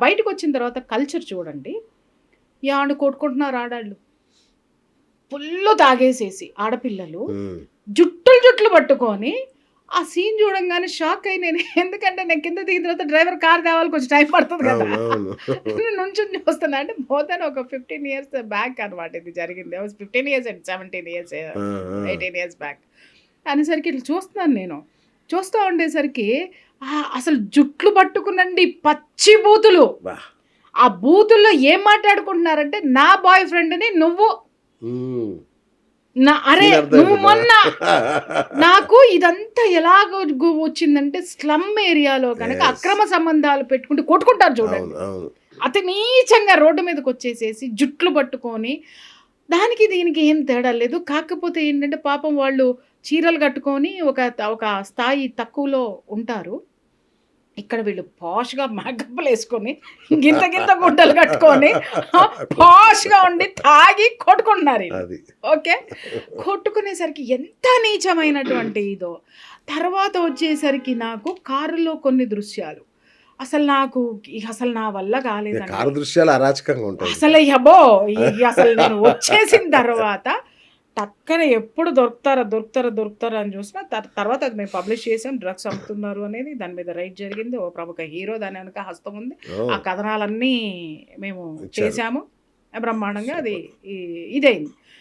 బయటకు వచ్చిన తర్వాత కల్చర్ చూడండి. యాడ కొట్టుకుంటున్నారు ఆడాళ్ళు. ఫుల్లు తాగేసేసి ఆడపిల్లలు జుట్టులు పట్టుకొని ఆ సీన్ చూడంగానే షాక్ అయ్యి నేను. ఎందుకంటే నేను కింద దిగిన తర్వాత డ్రైవర్ కార్ తేవాలి, కొంచెం టైం పడుతుంది కదా. నేను నుంచుని చూస్తున్నా. అంటే మోర్ దెన్ ఒక 15 years బ్యాక్ అనమాట ఇది జరిగింది. 15 years and 17 years 18 years back అనేసరికి ఇట్లా చూస్తున్నాను నేను. చూస్తూ ఉండేసరికి అసలు జుట్లు పట్టుకునండి పచ్చి బూతులు. ఆ బూతుల్లో ఏం మాట్లాడుకుంటున్నారంటే, నా బాయ్ ఫ్రెండ్ని నువ్వు అరే నువ్వు మొన్న నాకు ఇదంతా ఎలాగ వచ్చిందంటే, స్లమ్ ఏరియాలో కనుక అక్రమ సంబంధాలు పెట్టుకుంటూ కొట్టుకుంటారు చూడండి. అతి నీచంగా రోడ్డు మీదకి వచ్చేసేసి జుట్లు పట్టుకొని, దానికి దీనికి ఏం తేడా లేదు. కాకపోతే ఏంటంటే పాపం వాళ్ళు చీరలు కట్టుకొని ఒక స్థాయి తక్కువలో ఉంటారు. ఇక్కడ వీళ్ళు పాష్గా మేకప్లు వేసుకొని గింత గుడ్డలు కట్టుకొని పాష్గా ఉండి తాగి కొట్టుకుంటున్నారు. ఓకే, కొట్టుకునేసరికి ఎంత నీచమైనటువంటి ఇదో. తర్వాత వచ్చేసరికి నాకు కారులో కొన్ని దృశ్యాలు అసలు నా వల్ల కాలేదండి. కారు దృశ్యాలు అరాచకంగా ఉంటాయి అసలు. అసలు నేను వచ్చేసిన తర్వాత టక్కన ఎప్పుడు దొరుకుతారా అని చూసిన తర్వాత అది మేము పబ్లిష్ చేసాం. డ్రగ్స్ అమ్ముతున్నారు అనేది దాని మీద రైడ్ జరిగింది. ఓ ప్రముఖ హీరో దాని వెనక హస్తం ఉంది. ఆ కథనాలన్నీ మేము చేసాము బ్రహ్మాండంగా. అది ఇదైంది.